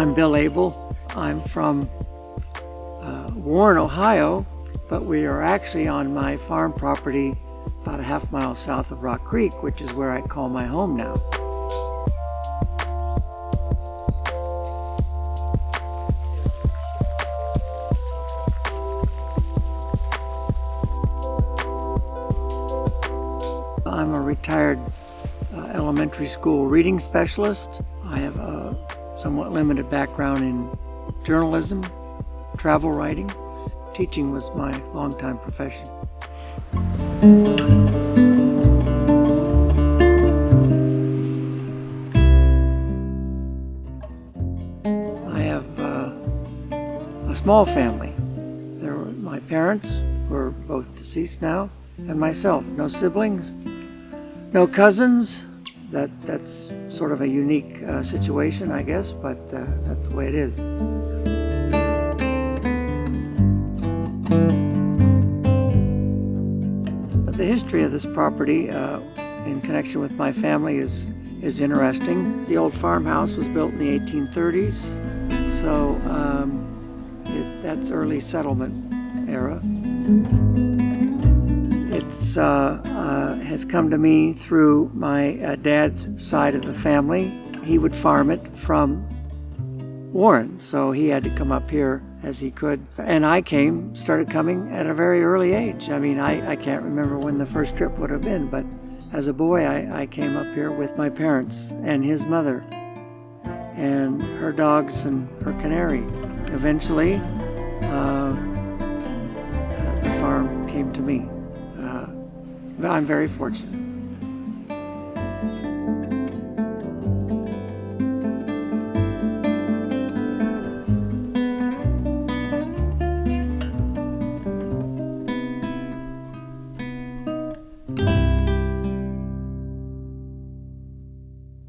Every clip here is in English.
I'm Bill Abell. I'm from Warren, Ohio, but we are actually on my farm property about a half mile south of Rock Creek, which is where I call my home now. I'm a retired elementary school reading specialist. I have a somewhat limited background in journalism, travel writing. Teaching was my longtime profession. I have a small family. There were my parents, who are both deceased now, and myself. No siblings, no cousins. That's sort of a unique situation, I guess, but that's the way it is. The history of this property in connection with my family is interesting. The old farmhouse was built in the 1830s, so that's early settlement era. It's has come to me through my dad's side of the family. He would farm it from Warren, so he had to come up here as he could. And I started coming at a very early age. I mean, I can't remember when the first trip would have been, but as a boy I came up here with my parents and his mother and her dogs and her canary. Eventually, the farm came to me. I'm very fortunate.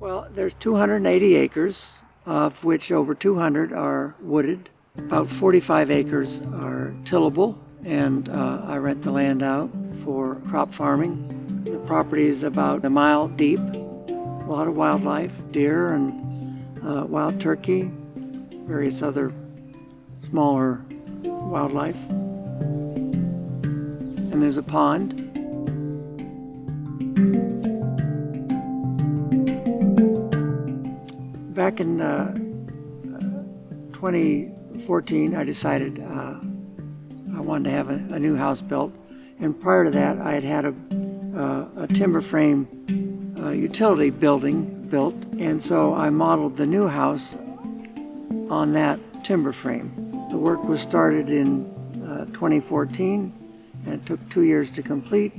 Well, there's 280 acres, of which over 200 are wooded. About 45 acres are tillable, and I rent the land out for crop farming. The property is about a mile deep. A lot of wildlife, deer and wild turkey, various other smaller wildlife. And there's a pond. Back in 2014, I decided I wanted to have a new house built. And prior to that, I had a timber frame utility building built. And so I modeled the new house on that timber frame. The work was started in 2014, and it took 2 years to complete.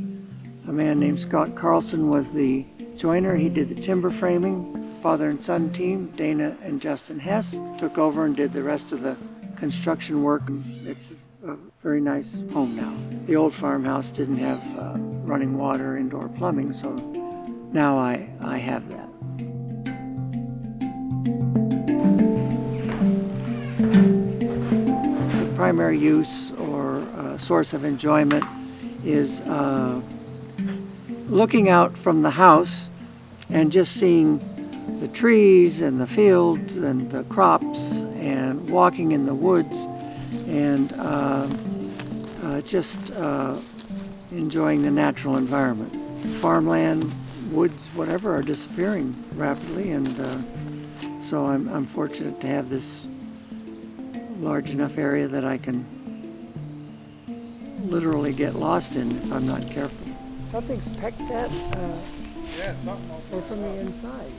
A man named Scott Carlson was the joiner. He did the timber framing. Father and son team, Dana and Justin Hess, took over and did the rest of the construction work. It's a very nice home now. The old farmhouse didn't have running water, indoor plumbing, so now I have that. The primary use or source of enjoyment is looking out from the house and just seeing the trees and the fields and the crops and walking in the woods and just enjoying the natural environment. Farmland, woods, whatever, are disappearing rapidly, and so I'm fortunate to have this large enough area that I can literally get lost in if I'm not careful. Something's pecked at or from the inside.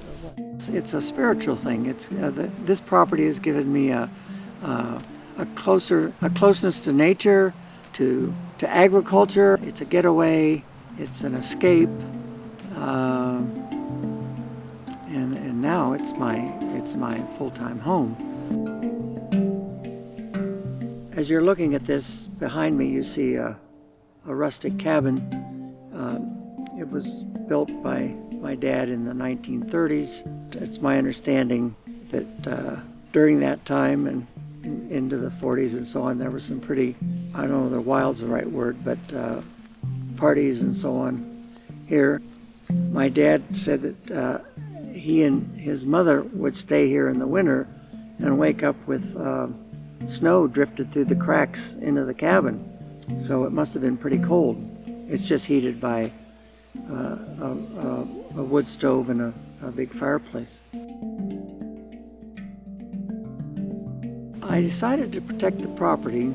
It's a spiritual thing. It's this property has given me a closeness to nature, to agriculture. It's a getaway. It's an escape, and now it's my full-time home. As you're looking at this behind me, you see a rustic cabin. It was built by my dad in the 1930s. It's my understanding that during that time and into the 40s and so on, there were some pretty, I don't know whether wild's the right word, but parties and so on here. My dad said that he and his mother would stay here in the winter and wake up with snow drifted through the cracks into the cabin. So it must have been pretty cold. It's just heated by a wood stove and a big fireplace. I decided to protect the property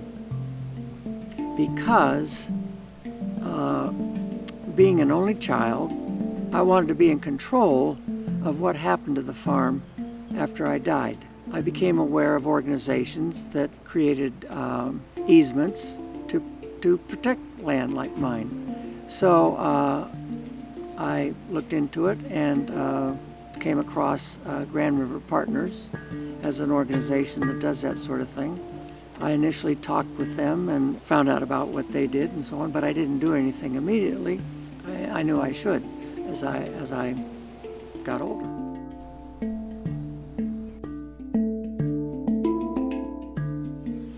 because being an only child, I wanted to be in control of what happened to the farm after I died. I became aware of organizations that created easements to protect land like mine. So I looked into it and came across Grand River Partners as an organization that does that sort of thing. I initially talked with them and found out about what they did and so on, but I didn't do anything immediately. I knew I should as I got older.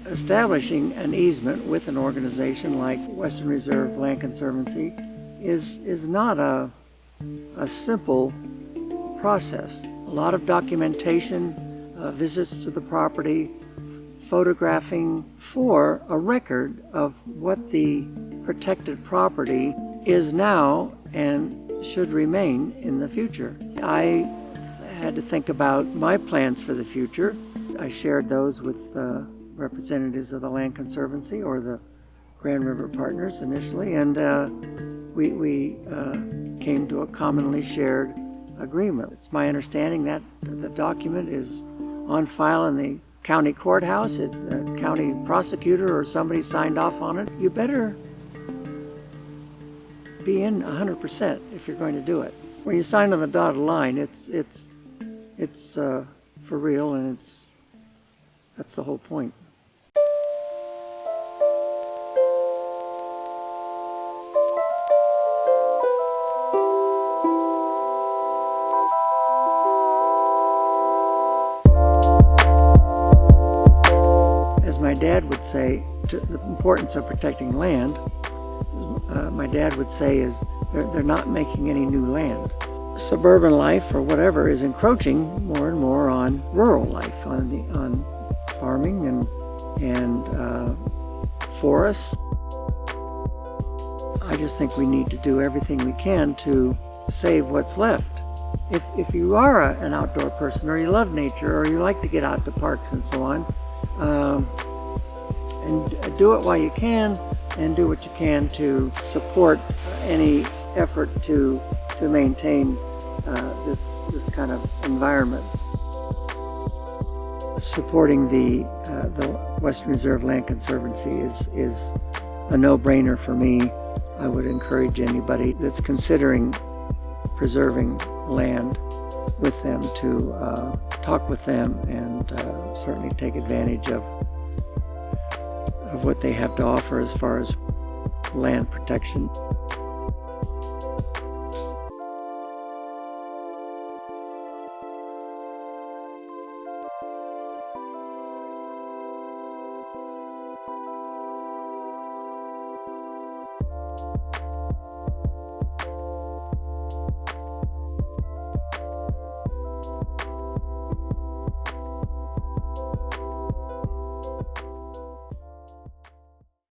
Establishing an easement with an organization like Western Reserve Land Conservancy is not a simple process. A lot of documentation, visits to the property, photographing for a record of what the protected property is now and should remain in the future. I had to think about my plans for the future. I shared those with representatives of the Land Conservancy or the Grand River Partners initially, and we came to a commonly shared agreement. It's my understanding that the document is on file in the county courthouse. The county prosecutor or somebody signed off on it. You better be in 100% if you're going to do it. When you sign on the dotted line, it's for real, and that's the whole point. As my dad would say, the importance of protecting land, my dad would say, is they're not making any new land. Suburban life or whatever is encroaching more and more on rural life, on farming and forests. I just think we need to do everything we can to save what's left. If you are an outdoor person, or you love nature, or you like to get out to parks and so on, and do it while you can, and do what you can to support any effort to maintain this kind of environment. Supporting the Western Reserve Land Conservancy is a no-brainer for me. I would encourage anybody that's considering preserving land with them to talk with them and certainly take advantage of what they have to offer as far as land protection.